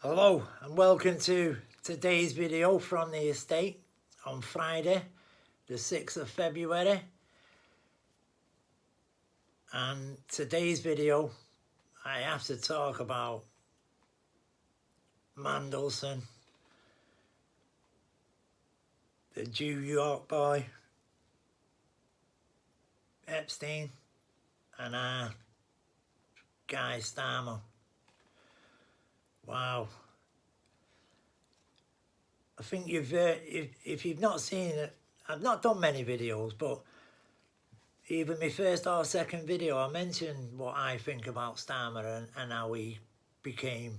Hello and welcome to today's video from the estate on Friday the 6th of February, and today's video I have to talk about Mandelson, the New York boy, Epstein, and our guy Starmer. Wow. I think if you've not seen it, I've not done many videos, but even my first or second video, I mentioned what I think about Starmer and how he became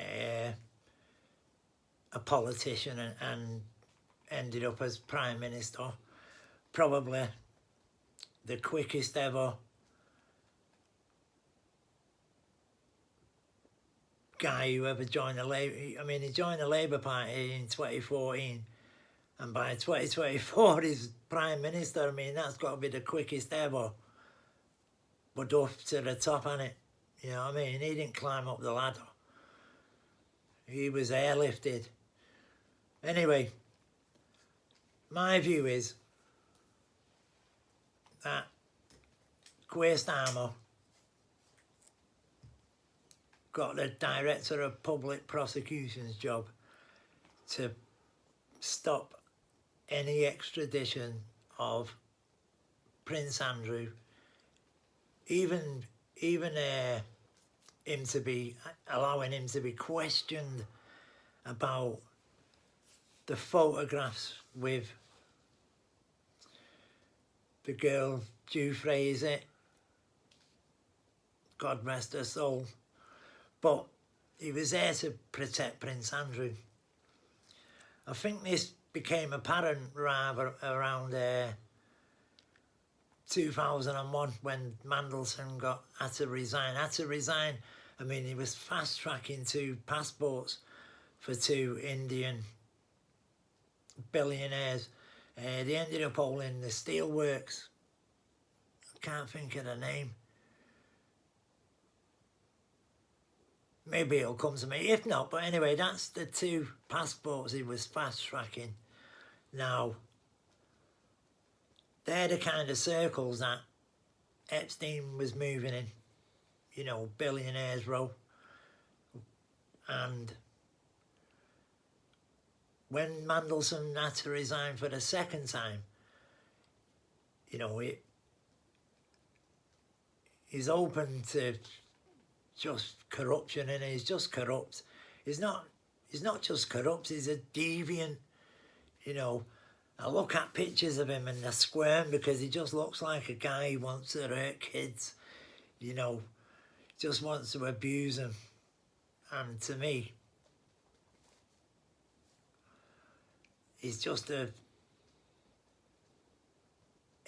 a politician and ended up as Prime Minister. Probably the quickest ever guy who ever joined the Labour. I mean, he joined the Labour Party in 2014, and by 2024 he's Prime Minister. I mean, that's got to be the quickest ever. But up to the top, innit? You know what I mean? He didn't climb up the ladder. He was airlifted. Anyway, my view is that Keir Starmer got the Director of Public Prosecution's job to stop any extradition of Prince Andrew, even him to be allowing him to be questioned about the photographs with the girl Drew Fraser, God rest her soul. But he was there to protect Prince Andrew. I think this became apparent rather around 2001 when Mandelson had to resign. I mean, he was fast-tracking 2 passports for 2 Indian billionaires. They ended up holding the steelworks. I can't think of the name. Maybe it'll come to me. If not, but anyway, that's the 2 passports he was fast-tracking. Now, they're the kind of circles that Epstein was moving in, you know, billionaires row. And when Mandelson had to resign for the second time, you know, he's open to just corruption, and he's just corrupt. He's not just corrupt, he's a deviant. You know, I look at pictures of him and I squirm because he just looks like a guy who wants to hurt kids, you know, just wants to abuse them. And to me, he's just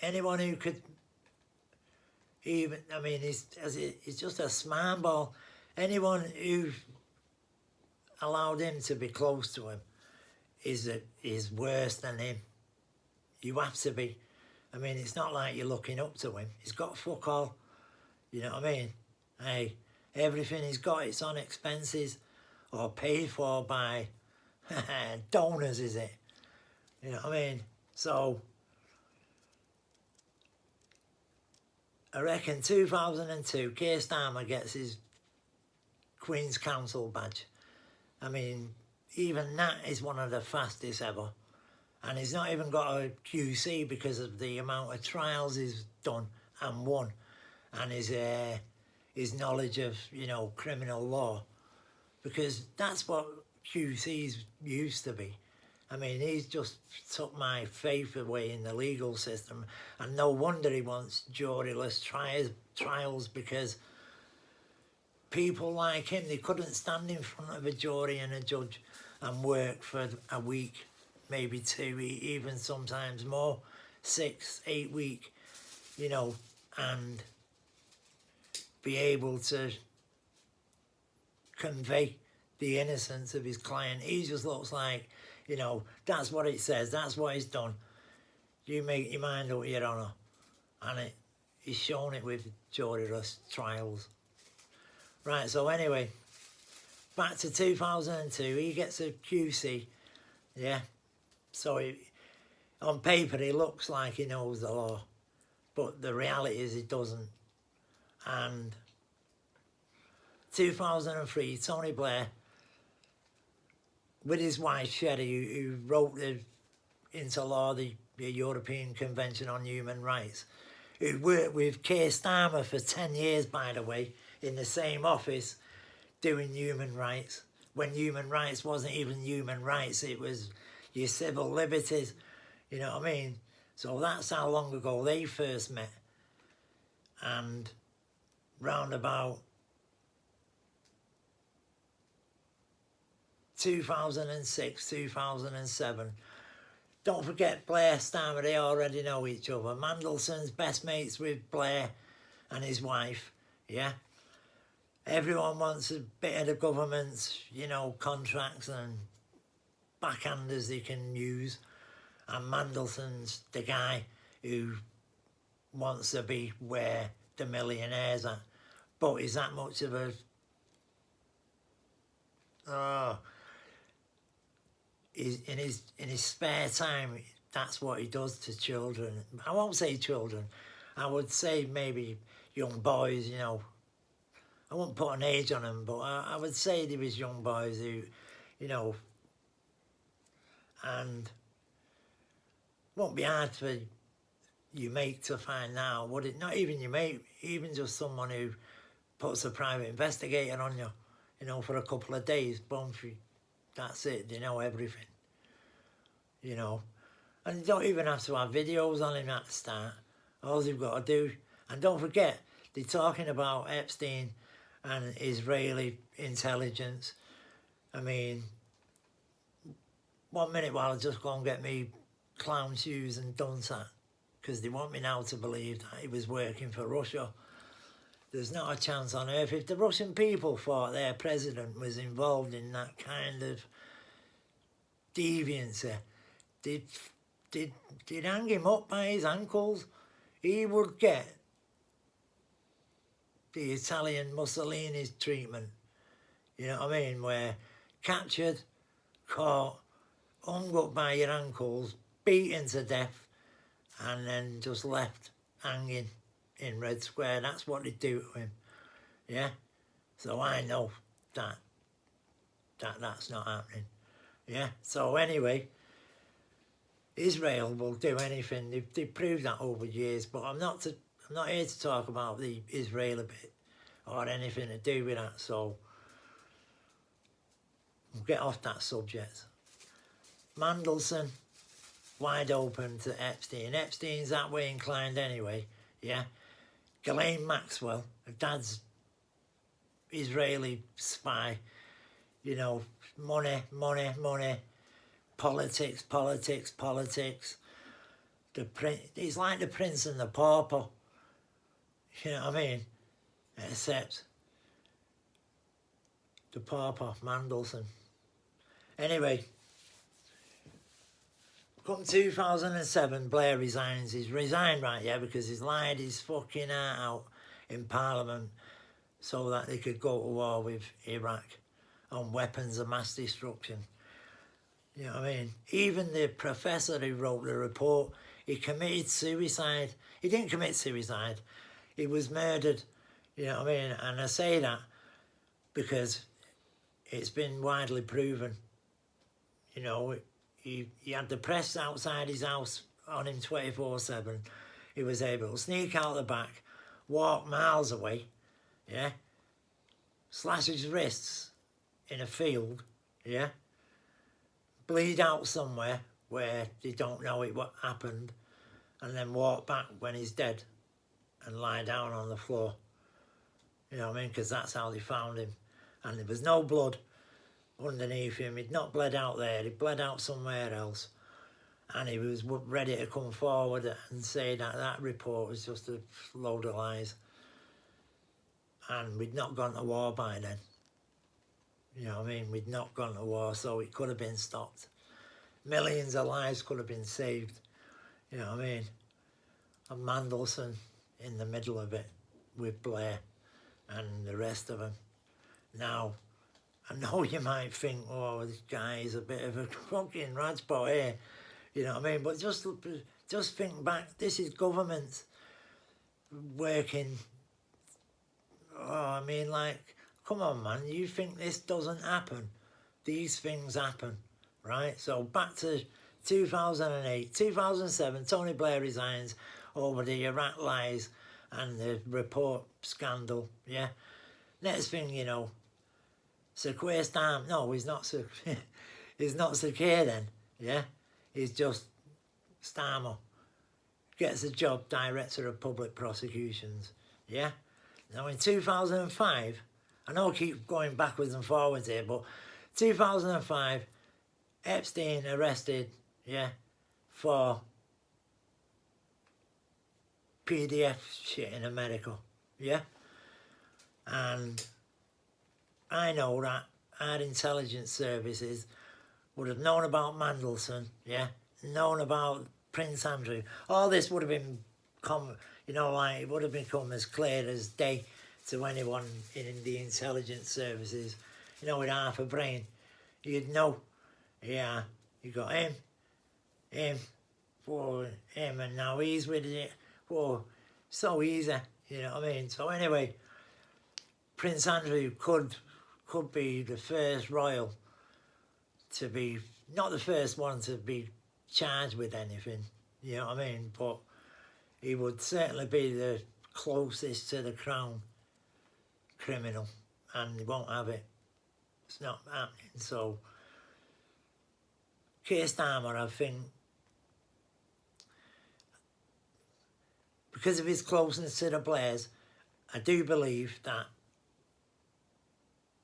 anyone who could even, I mean, he's just a smart ball. Anyone who allowed him to be close to him is worse than him. You have to be. I mean, it's not like you're looking up to him. He's got fuck all. You know what I mean? Hey, everything he's got, it's on expenses or paid for by donors, is it? You know what I mean? So I reckon 2002, Keir Starmer gets his Queen's Counsel badge. I mean, even that is one of the fastest ever. And he's not even got a QC because of the amount of trials he's done and won. And his knowledge of, you know, criminal law. Because that's what QCs used to be. I mean, he's just took my faith away in the legal system. And no wonder he wants juryless trials, because people like him, they couldn't stand in front of a jury and a judge and work for a week, maybe 2, even sometimes more, 6, 8 weeks, you know, and be able to convey the innocence of his client. He just looks like, you know, that's what it says, that's what he's done. You make your mind up, Your Honour. And he's shown it with juryless trials. Right, so anyway, back to 2002, he gets a QC, yeah. So on paper he looks like he knows the law, but the reality is he doesn't. And 2003, Tony Blair, with his wife Sherry, who wrote into law the European Convention on Human Rights, who worked with Keir Starmer for 10 years, by the way, in the same office, doing human rights, when human rights wasn't even human rights, it was your civil liberties, you know what I mean? So that's how long ago they first met. And round about 2006, 2007, don't forget Blair, Starmer, they already know each other. Mandelson's best mates with Blair and his wife, yeah? Everyone wants a bit of the government's, you know, contracts and backhanders they can use. And Mandelson's the guy who wants to be where the millionaires are. But he's that much of a... Oh... In his spare time, that's what he does to children. I won't say children. I would say maybe young boys, you know. I won't put an age on them, but I would say there was young boys who, you know, and won't be hard for your mate to find out, would it? Not even your mate, even just someone who puts a private investigator on you, you know, for a couple of days, boom, that's it, they know everything, you know. And you don't even have to have videos on him at the start. All you've got to do, and don't forget, they're talking about Epstein and Israeli intelligence. I mean, 1 minute while I just go and get me clown shoes and done that, because they want me now to believe that he was working for Russia. There's not a chance on earth. If the Russian people thought their president was involved in that kind of deviance, they'd hang him up by his ankles. He would get the Italian Mussolini's treatment, you know what I mean, where captured, caught, hung up by your ankles, beaten to death, and then just left hanging in Red Square. That's what they do to him, yeah? So I know that's not happening, yeah? So anyway, Israel will do anything. They've proved that over years, but I'm not here to talk about the Israeli bit or anything to do with that, so we'll get off that subject. Mandelson, wide open to Epstein. Epstein's that way inclined anyway, yeah? Ghislaine Maxwell, her dad's Israeli spy, you know, money, money, money, politics, politics, politics. He's like the Prince and the Pauper, you know what I mean? Except the Pauper, Mandelson. Anyway, come 2007, Blair resigns. He's resigned, right, yeah, because he's lied his fucking heart out in Parliament so that they could go to war with Iraq on weapons of mass destruction. You know what I mean? Even the professor who wrote the report, he committed suicide. He didn't commit suicide. He was murdered. You know what I mean? And I say that because it's been widely proven. You know, he had the press outside his house on him 24/7. He was able to sneak out the back, walk miles away, yeah? Slash his wrists in a field, yeah? Bleed out somewhere where they don't know what happened, and then walk back when he's dead and lie down on the floor. You know what I mean? Because that's how they found him. And there was no blood underneath him. He'd not bled out there. He'd bled out somewhere else. And he was ready to come forward and say that that report was just a load of lies. And we'd not gone to war by then. You know what I mean? We'd not gone to war, so it could have been stopped. Millions of lives could have been saved. You know what I mean? And Mandelson in the middle of it with Blair and the rest of them. Now, I know you might think, oh, this guy is a bit of a fucking radspot here, you know what I mean? But just think back, this is government working. Oh, I mean, like, come on, man, you think this doesn't happen? These things happen, right? So back to 2008, 2007, Tony Blair resigns over the Iraq lies and the report scandal, yeah? Next thing you know, Sir Keir Starmer, no, he's not Sir, he's not Sir Keir then, yeah? He's just Starmer. Gets a job Director of Public Prosecutions, yeah? Now in 2005, I know I keep going backwards and forwards here, but 2005, Epstein arrested, yeah, for PDF shit in America, yeah? And I know that our intelligence services would have known about Mandelson, yeah, known about Prince Andrew. All this would have been, you know, like, it would have become as clear as day to anyone in the intelligence services, you know, with half a brain. You'd know, yeah, you got him, and now he's with it, so easy, you know what I mean? So anyway, Prince Andrew could be the first royal to be, not the first one to be charged with anything, you know what I mean? But he would certainly be the closest to the crown criminal, and he won't have it. It's not happening. So Keir Starmer, I think, because of his closeness to the Blairs, I do believe that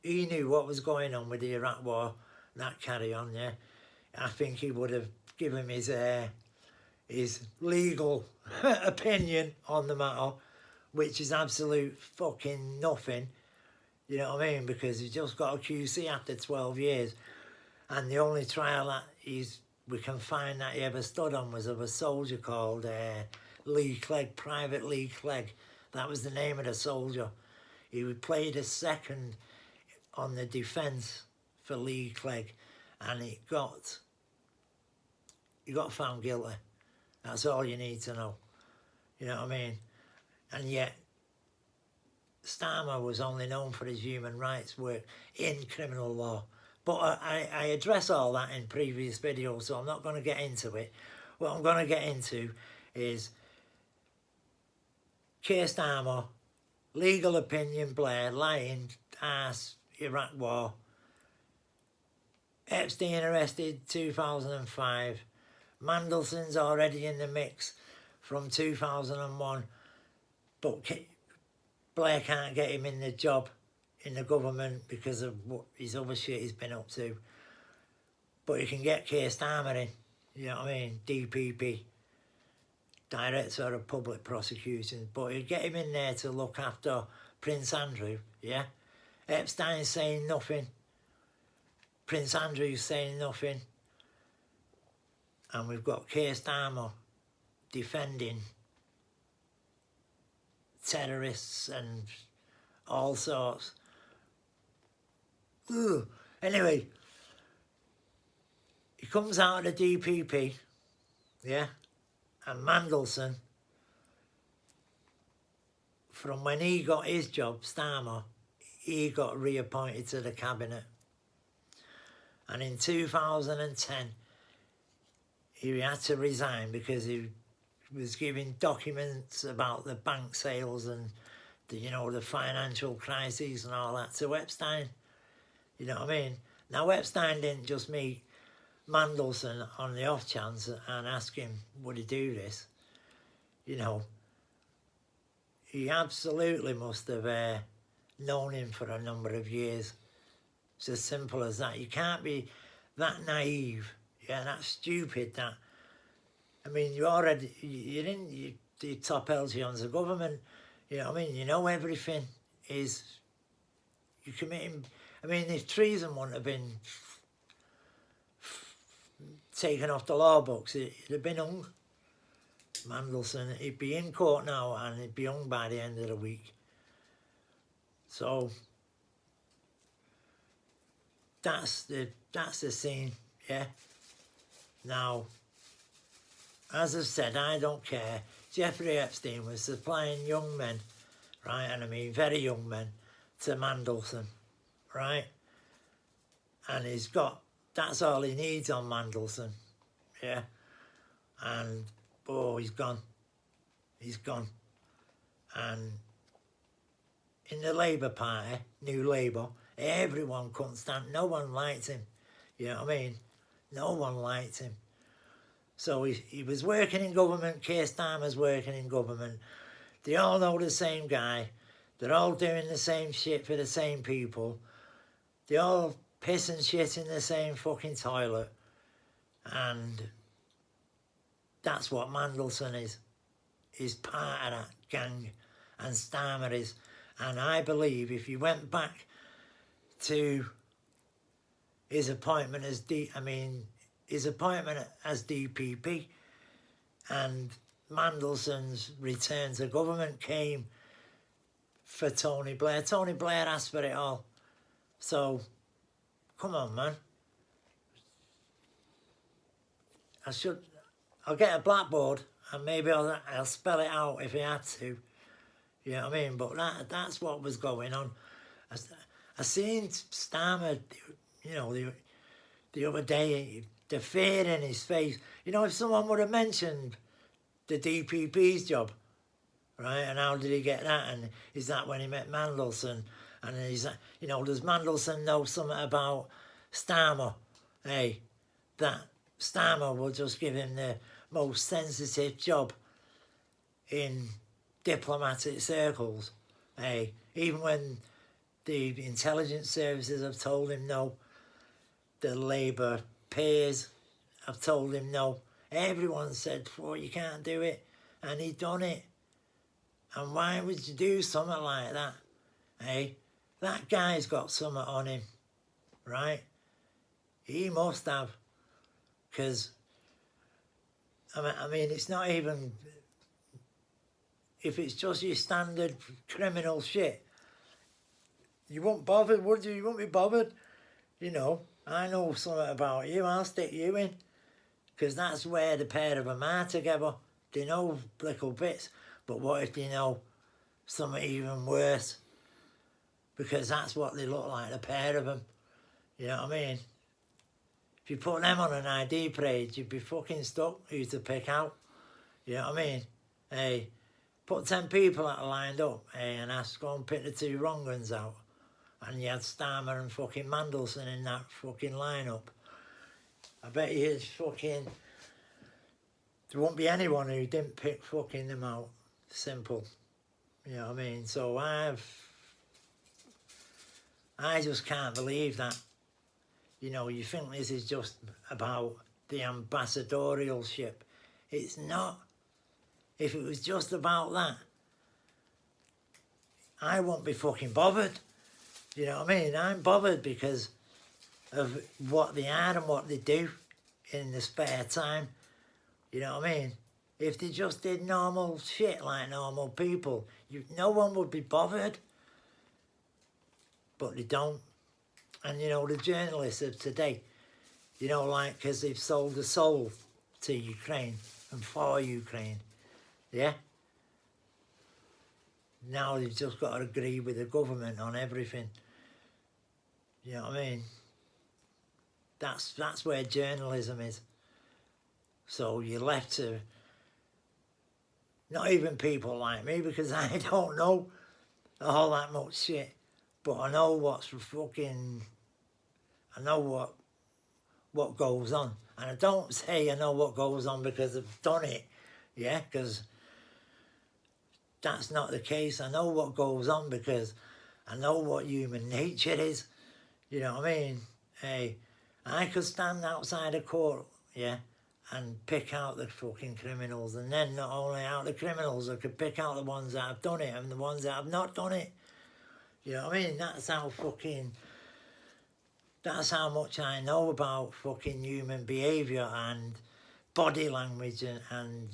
he knew what was going on with the Iraq war, that carry on, yeah. I think he would have given his legal opinion on the matter, which is absolute fucking nothing, you know what I mean? Because he just got a QC after 12 years, and the only trial that we can find that he ever stood on was of a soldier called Lee Clegg, Private Lee Clegg. That was the name of the soldier. He played a second on the defence for Lee Clegg, and he got found guilty. That's all you need to know. You know what I mean? And yet, Starmer was only known for his human rights work in criminal law. But I address all that in previous videos, so I'm not going to get into it. What I'm going to get into is Keir Starmer, legal opinion Blair, lying ass, Iraq war, Epstein arrested 2005, Mandelson's already in the mix from 2001, but Blair can't get him in the job in the government because of what his other shit he's been up to. But he can get Keir Starmer in, you know what I mean, DPP, Director of Public Prosecutions, but he'd get him in there to look after Prince Andrew, yeah? Epstein's saying nothing, Prince Andrew's saying nothing, and we've got Keir Starmer defending terrorists and all sorts. Ugh. Anyway, he comes out of the DPP, yeah, and Mandelson, from when he got his job, Starmer, he got reappointed to the cabinet. And in 2010, he had to resign because he was giving documents about the bank sales and the financial crises and all that to Epstein. You know what I mean? Now, Epstein didn't just meet Mandelson on the off chance and ask him, would he do this? You know, he absolutely must have known him for a number of years. It's as simple as that. You can't be that naive, yeah, that stupid, that, I mean, you're in the top echelons of government, you know what I mean? You know everything is, you're committing, I mean, if treason wouldn't have been taken off the law books, it'd have been hung. Mandelson, he'd be in court now and he'd be hung by the end of the week. So, that's the scene, yeah. Now, as I've said, I don't care. Jeffrey Epstein was supplying young men, right, and I mean very young men, to Mandelson, right? And that's all he needs on Mandelson, yeah? And, oh, he's gone. He's gone. And in the Labour Party, New Labour, everyone couldn't stand, no one liked him, you know what I mean? No one liked him. So he was working in government, Keir Starmer's working in government. They all know the same guy. They're all doing the same shit for the same people. They all piss and shit in the same fucking toilet. And that's what Mandelson is. He's part of that gang. And Starmer is. And I believe if you went back to his appointment as his appointment as DPP and Mandelson's return to government came for Tony Blair. Tony Blair asked for it all. So, come on, man. I'll get a blackboard and maybe I'll spell it out if I had to. You know what I mean? But that's what was going on. I seen Starmer, you know, the other day, the fear in his face. You know, if someone would have mentioned the DPP's job, right, and how did he get that, and is that when he met Mandelson, and is that, you know, does Mandelson know something about Starmer? Hey, that Starmer will just give him the most sensitive job in diplomatic circles. Hey, even when the intelligence services have told him no, the Labour peers have told him no. Everyone said, "Oh, you can't do it," and he done it. And why would you do something like that? Hey, that guy's got something on him, right? He must have, because I mean, it's not even, if it's just your standard criminal shit, you won't bother, would you? You won't be bothered, you know. I know something about you, I'll stick you in. Because that's where the pair of them are together. They know little bits. But what if they know something even worse? Because that's what they look like, the pair of them. You know what I mean? If you put them on an ID page, you'd be fucking stuck who to pick out. You know what I mean? Hey, put 10 people that are lined up, hey, and ask, go and pick the 2 wrong ones out. And you had Starmer and fucking Mandelson in that fucking lineup. I bet you it's fucking... There won't be anyone who didn't pick fucking them out. Simple. You know what I mean? So I just can't believe that. You know, you think this is just about the ambassadorialship. It's not. If it was just about that, I won't be fucking bothered. You know what I mean? I'm bothered because of what they are and what they do in the spare time. You know what I mean? If they just did normal shit like normal people, no one would be bothered. But they don't. And, you know, the journalists of today, you know, like, because they've sold the soul to Ukraine and for Ukraine, yeah? Now they've just got to agree with the government on everything. You know what I mean? That's where journalism is. So you're left to, not even people like me, because I don't know all that much shit, but I know what's fucking, I know what goes on. And I don't say I know what goes on because I've done it, yeah, because that's not the case. I know what goes on because I know what human nature is. You know what I mean? Hey, I could stand outside a court, yeah, and pick out the fucking criminals, and then not only out the criminals, I could pick out the ones that have done it and the ones that have not done it. You know what I mean? That's how much I know about fucking human behaviour and body language and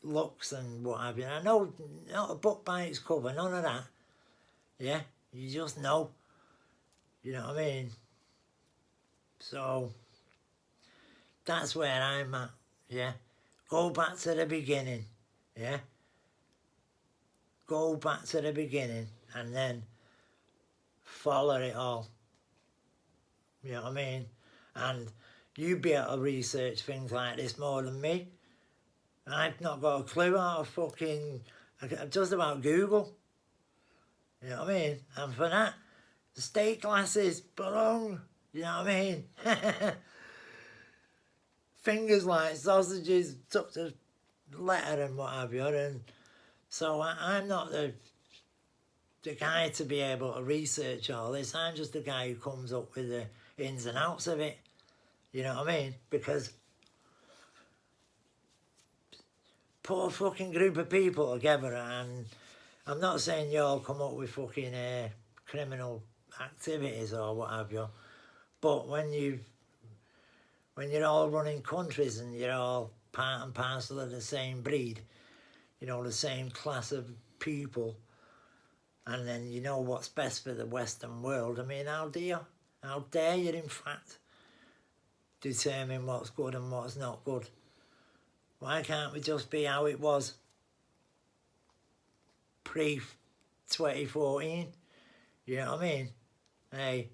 looks and what have you. I know, not a book by its cover, none of that. Yeah? You just know. You know what I mean? So that's where I'm at, yeah. Go back to the beginning, yeah. Go back to the beginning and then follow it all. You know what I mean? And you'd be able to research things like this more than me. I've not got a clue how to fucking... just about Google. You know what I mean? And for that, the state classes belong. You know what I mean? Fingers like sausages, took the letter and what have you. And so I'm not the guy to be able to research all this. I'm just the guy who comes up with the ins and outs of it. You know what I mean? Because poor fucking group of people together, and I'm not saying you all come up with fucking criminal activities or what have you, but when you're all running countries and you're all part and parcel of the same breed, you know, the same class of people, and then you know what's best for the Western world, I mean, how dare you, in fact, determine what's good and what's not good? Why can't we just be how it was pre-2014? You know what I mean? Hey,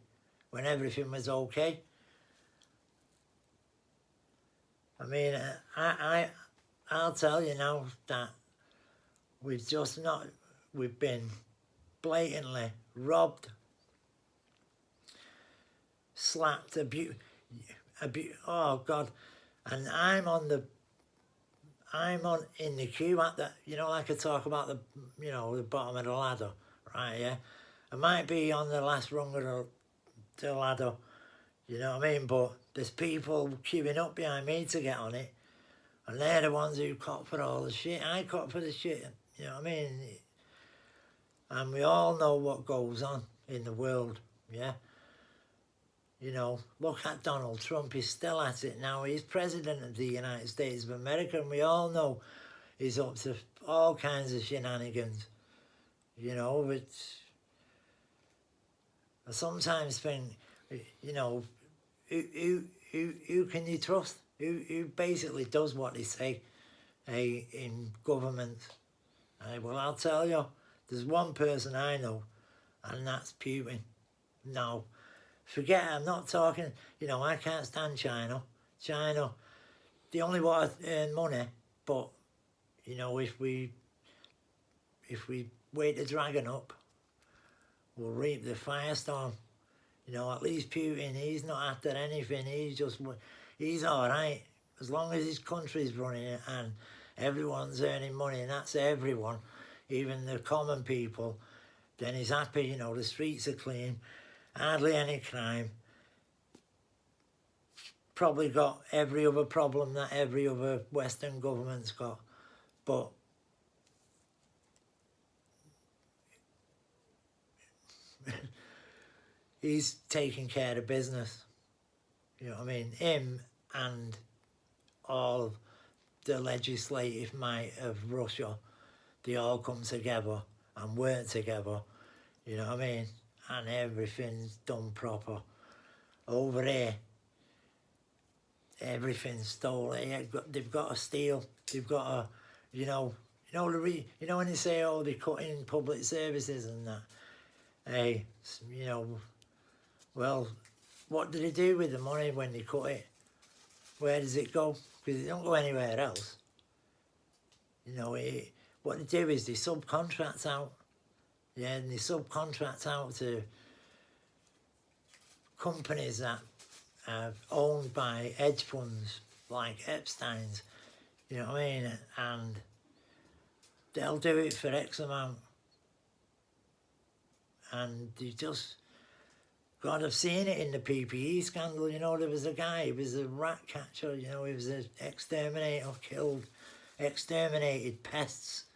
when everything was okay. I mean, I'll tell you now that we've been blatantly robbed, slapped, oh God. And I'm in the queue at the, you know, like I talk about the, you know, the bottom of the ladder, right, yeah? I might be on the last rung of the ladder, you know what I mean? But there's people queuing up behind me to get on it, and they're the ones who cop for all the shit. I cop for the shit, you know what I mean? And we all know what goes on in the world, yeah? You know, look at Donald Trump, he's still at it now. He's president of the United States of America, and we all know he's up to all kinds of shenanigans. You know, I sometimes think, you know, who can you trust? Who basically does what they say in government? Well, I'll tell you, there's one person I know, and that's Putin. No. Forget it, I'm not talking, you know, I can't stand China. China, they only want to earn money, but, you know, if we wait the dragon up, we'll reap the firestorm. You know, at least Putin, he's not after anything, he's all right. As long as his country's running it and everyone's earning money, and that's everyone, even the common people, then he's happy, you know, the streets are clean. Hardly any crime. Probably got every other problem that every other Western government's got. But he's taking care of business. You know what I mean? Him and all the legislative might of Russia, they all come together and work together. You know what I mean? And everything's done proper. Over here, everything's stolen. They've got to steal. They've got to, you know when they say, oh, they cut in public services and that. Hey, you know, well, what do they do with the money when they cut it? Where does it go? Because it don't go anywhere else. You know, what they do is they subcontract out. Yeah, and they subcontract out to companies that are owned by hedge funds like Epstein's, you know what I mean? And they'll do it for X amount. And you just, God, I've seen it in the PPE scandal. You know, there was a guy, he was a rat catcher, you know, he was an exterminator, exterminated pests.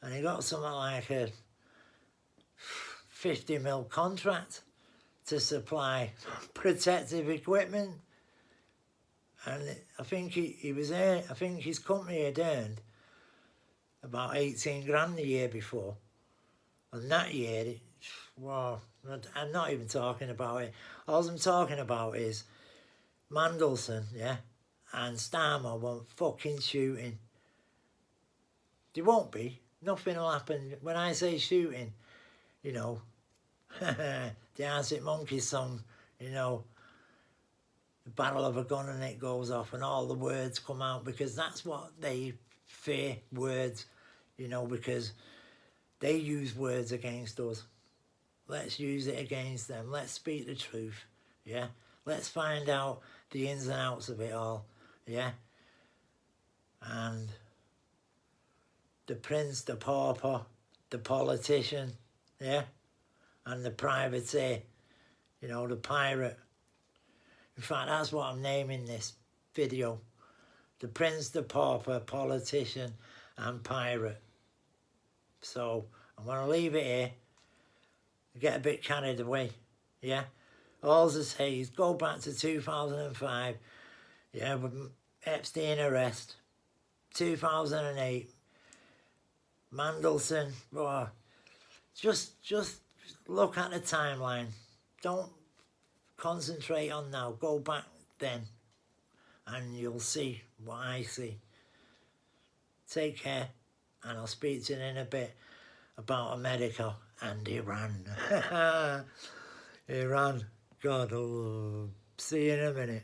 And he got something like a 50 mil contract to supply protective equipment. And I think I think his company had earned about 18 grand the year before. And that year, Well, I'm not even talking about it. All I'm talking about is Mandelson, yeah, and Starmer won't fucking shooting. There won't be. Nothing will happen. When I say shooting, you know, the Arctic Monkeys song, you know, the battle of a gun and it goes off and all the words come out, because that's what they fear, words, you know, because they use words against us. Let's use it against them. Let's speak the truth, yeah? Let's find out the ins and outs of it all, yeah? And the prince, the pauper, the politician, yeah? And the privateer, you know, the pirate. In fact, that's what I'm naming this video. The prince, the pauper, politician and pirate. So I'm going to leave it here. Get a bit carried away, yeah? All I say is go back to 2005, yeah, with Epstein arrest. 2008, Mandelson, oh, just look at the timeline. Don't concentrate on now. Go back then and you'll see what I see. Take care, and I'll speak to you in a bit about America and Iran. Iran, God, I'll see you in a minute.